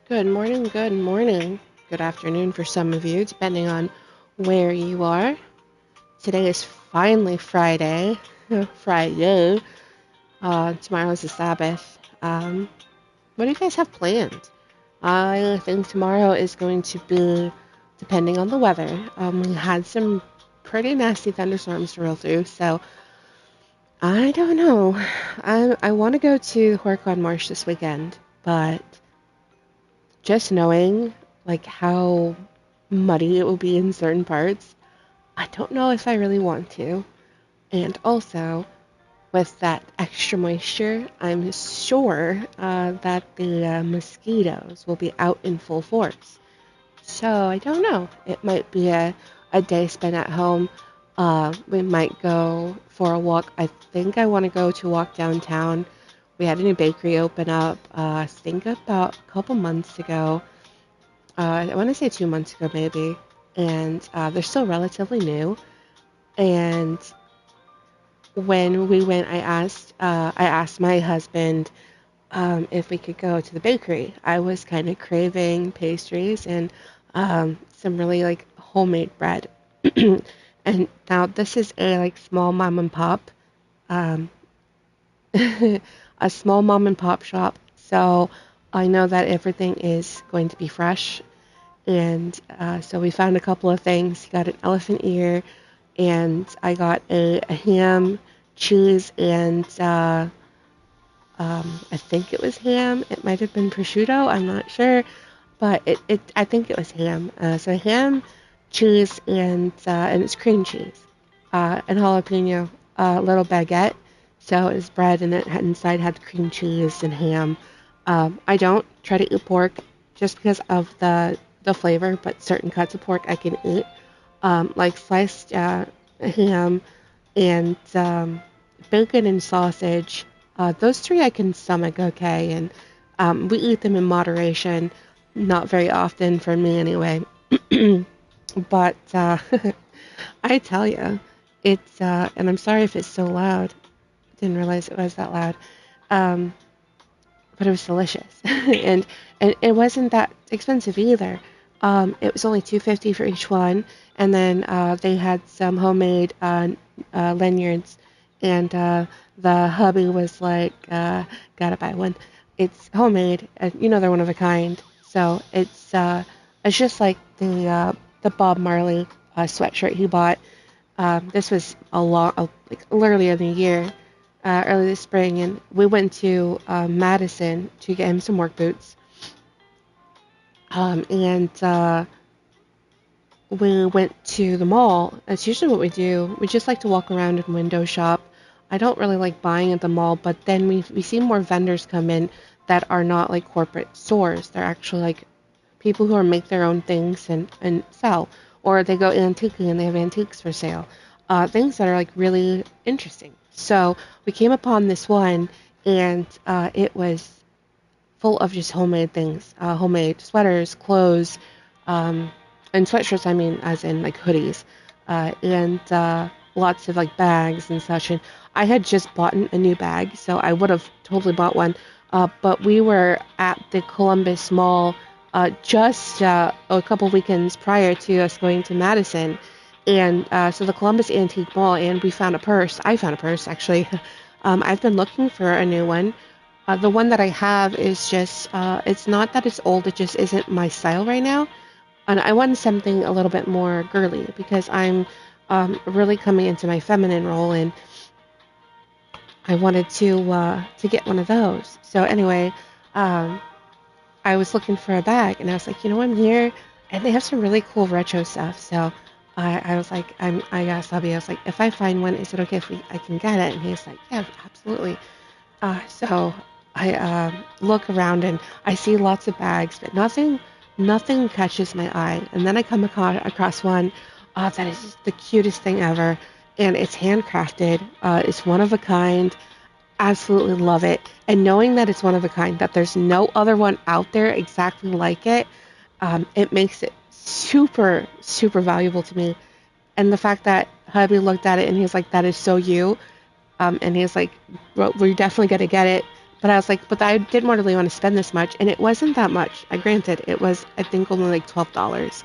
Good morning, good afternoon for some of you, depending on where you are. Today is finally Friday. Friday. Tomorrow is the Sabbath. What do you guys have planned? I think tomorrow is going to be, depending on the weather. We had some pretty nasty thunderstorms to roll through, so I don't know. I want to go to Horicon Marsh this weekend, but just knowing like how muddy it will be in certain parts, I don't know if I really want to. And also, with that extra moisture, I'm sure that the mosquitoes will be out in full force. So I don't know. It might be a day spent at home. We might go for a walk. I think I want to go to walk downtown. We had a new bakery open up, I think about a couple months ago. I want to say 2 months ago, maybe. And they're still relatively new. And when we went, I asked my husband if we could go to the bakery. I was kind of craving pastries and some really like homemade bread. And now this is a like small mom and pop, um, a small mom and pop shop. So I know that everything is going to be fresh. And so we found a couple of things. He got an elephant ear, and I got a ham, cheese, and I think it was ham. It might have been prosciutto. I'm not sure, but I think it was ham. So ham, cheese, and it's cream cheese, and jalapeno, little baguette. So it was bread, and it had, inside had cream cheese and ham. I don't try to eat pork just because of the flavor, but certain cuts of pork I can eat, like sliced ham and bacon and sausage. Those three I can stomach okay, and we eat them in moderation, not very often for me anyway. But I tell you, it's and I'm sorry if it's so loud. Didn't realize it was that loud. Um, but it was delicious, and it wasn't that expensive either. It was only $2.50 for each one, and then they had some homemade lanyards, and the hubby was like, "Gotta buy one. It's homemade, and you know they're one of a kind." So it's just like the Bob Marley sweatshirt he bought. This was like earlier in the year, early this spring, and we went to Madison to get him some work boots. And we went to the mall. That's usually what we do. We just like to walk around and window shop. I don't really like buying at the mall, but then we see more vendors come in that are not like corporate stores. They're actually like people who are make their own things and sell. Or they go antique and they have antiques for sale. Things that are like really interesting. So we came upon this one, and it was full of just homemade things, homemade sweaters, clothes, and sweatshirts. I mean, as in like hoodies, and lots of like bags and such. And I had just bought a new bag, so I would have totally bought one. But we were at the Columbus Mall just a couple weekends prior to us going to Madison. And so the Columbus Antique Mall, and we found a purse. I found a purse, actually. I've been looking for a new one. The one that I have is just, it's not that it's old, it just isn't my style right now. And I want something a little bit more girly because I'm really coming into my feminine role, and I wanted to get one of those. So anyway, um, I was looking for a bag, and I was like, I'm here, and they have some really cool retro stuff. So I was like, I asked Hubby, I was like, if I find one, is it okay if I can get it? And he's like, yeah, absolutely. So I look around and I see lots of bags, but nothing catches my eye. And then I come across one that is just the cutest thing ever, and it's handcrafted. It's one of a kind. Absolutely love it. And knowing that it's one of a kind, that there's no other one out there exactly like it, it makes it super, super valuable to me. And the fact that hubby looked at it and he's like, that is so you. And he's like, well, we're definitely going to get it. But I was like, but I didn't really want to spend this much, and it wasn't that much. I granted, it was I think only like $12.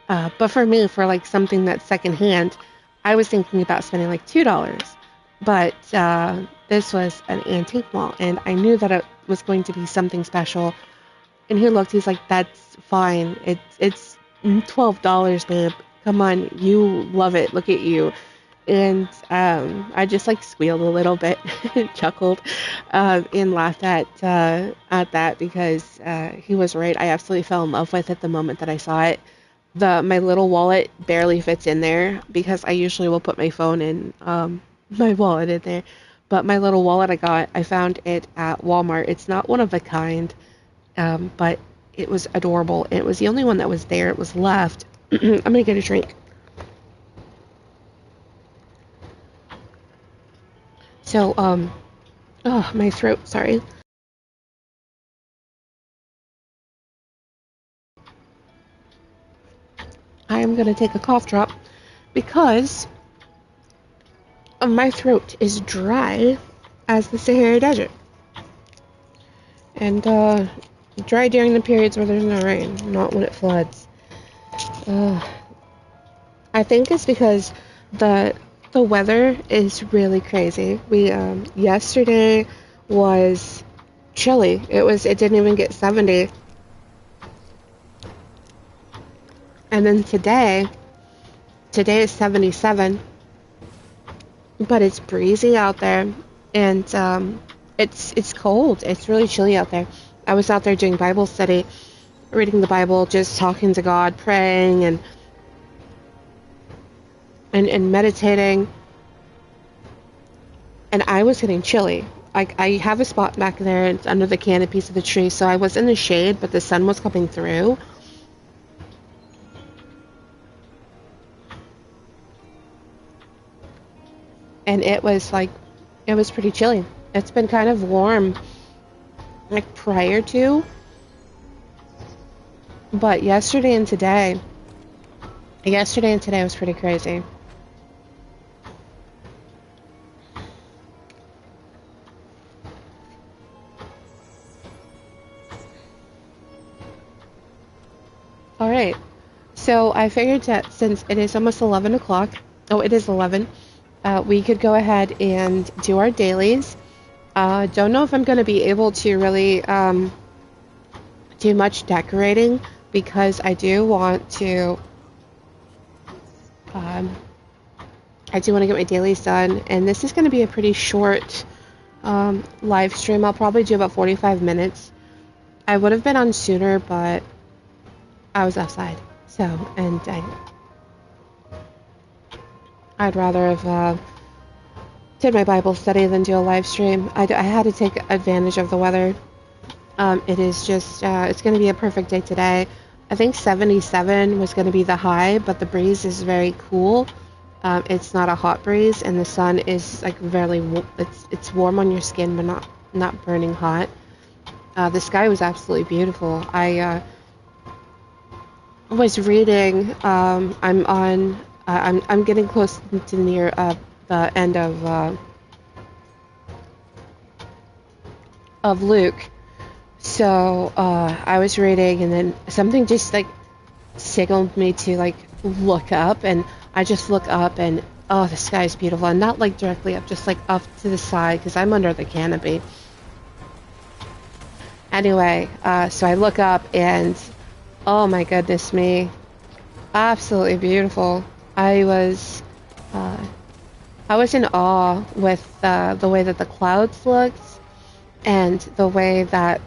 But for me, for like something that's secondhand, I was thinking about spending like $2. But this was an antique mall, and I knew that it was going to be something special. And he looked, he's like, "That's fine. It's $12, babe. Come on, you love it. Look at you." And I just like squealed a little bit, chuckled, and laughed at that because he was right. I absolutely fell in love with it the moment that I saw it. My little wallet barely fits in there because I usually will put my phone in my wallet in there. But my little wallet I found it at Walmart. It's not one of a kind, but it was adorable. It was the only one that was there. It was left. I'm gonna get a drink. So, oh, my throat, sorry. I am gonna take a cough drop because my throat is dry as the Sahara Desert. And, dry during the periods where there's no rain, not when it floods. Uh, I think it's because the the weather is really crazy. We yesterday was chilly. It didn't even get 70. And then today is 77, but it's breezy out there, and it's cold. It's really chilly out there. I was out there doing Bible study, reading the Bible, just talking to God, praying and meditating, and I was getting chilly. I have a spot back there. It's under the canopies of the tree, so I was in the shade, but the sun was coming through. And it was pretty chilly. It's been kind of warm, like prior to, but yesterday and today was pretty crazy. All right. So I figured that since it is almost 11 o'clock, oh, it is 11, we could go ahead and do our dailies. Don't know if I'm going to be able to really do much decorating because um, I do want to get my dailies done, and this is going to be a pretty short live stream. I'll probably do about 45 minutes. I would have been on sooner, but I was outside, so, and I'd rather have did my Bible study than do a live stream. I had to take advantage of the weather. It is just, it's going to be a perfect day today. I think 77 was going to be the high, but the breeze is very cool. It's not a hot breeze, and the sun is like it's warm on your skin, but not burning hot. The sky was absolutely beautiful. I was reading. I'm getting close to near the end of Luke. So I was reading, and then something just like signaled me to like look up, and I just look up, and oh, the sky is beautiful, and not like directly up, just like up to the side because I'm under the canopy. Anyway, so I look up, and oh my goodness me, absolutely beautiful. Uh, I was in awe with the way that the clouds looked, and the way that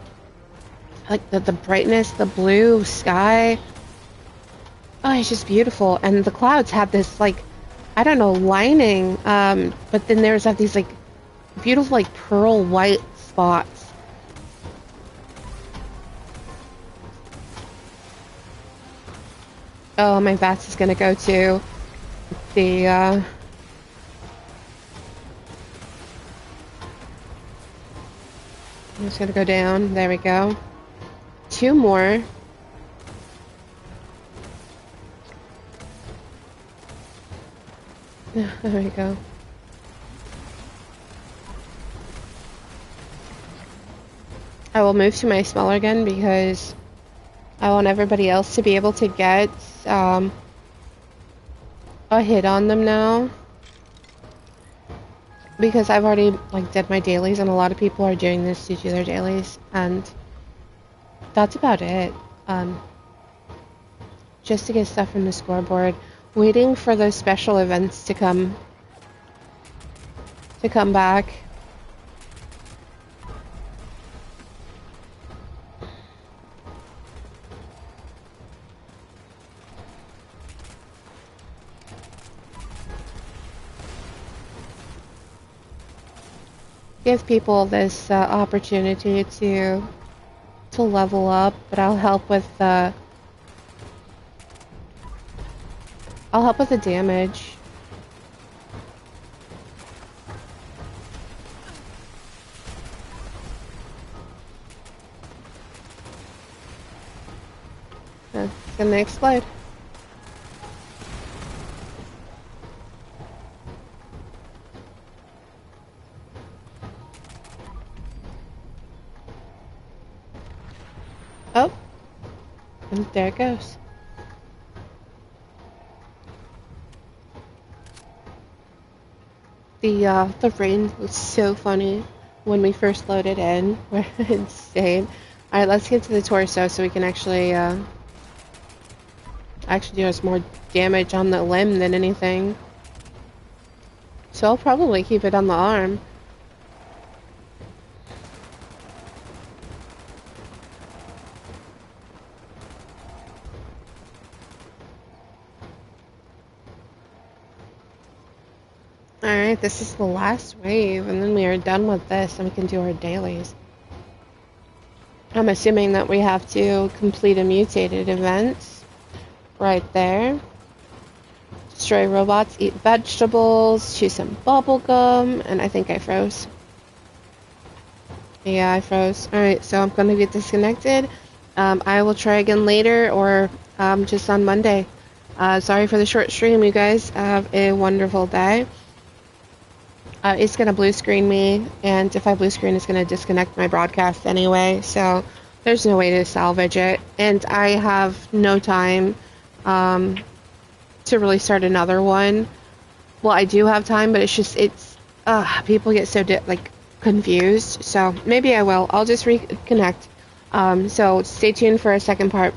like the brightness, the blue sky. Oh, it's just beautiful. And the clouds had this like, I don't know, lining, but then there's these like beautiful like pearl white spots. Oh, my bats is gonna go to the I'm just gonna go down. There we go. Two more. There we go. I will move to my smaller gun because I want everybody else to be able to get a hit on them now. Because I've already like did my dailies, and a lot of people are doing this to do their dailies, and that's about it. Just to get stuff from the scoreboard, waiting for those special events to come back. Give people this opportunity to level up, but I'll help with the damage. It's gonna explode. Oh, and there it goes. The rain was so funny when we first loaded in. We're insane. All right, let's get to the torso so we can actually do us more damage on the limb than anything. So I'll probably keep it on the arm. Alright, this is the last wave, and then we are done with this, and we can do our dailies. I'm assuming that we have to complete a mutated event. Right there. Destroy robots, eat vegetables, chew some bubble gum, and I think I froze. Yeah, I froze. Alright, so I'm going to get disconnected. I will try again later, or just on Monday. Sorry for the short stream, you guys. Have a wonderful day. It's going to blue screen me, and if I blue screen, it's going to disconnect my broadcast anyway, so there's no way to salvage it. And I have no time to really start another one. Well, I do have time, but people get so confused, so maybe I will. I'll just reconnect. So stay tuned for a second part.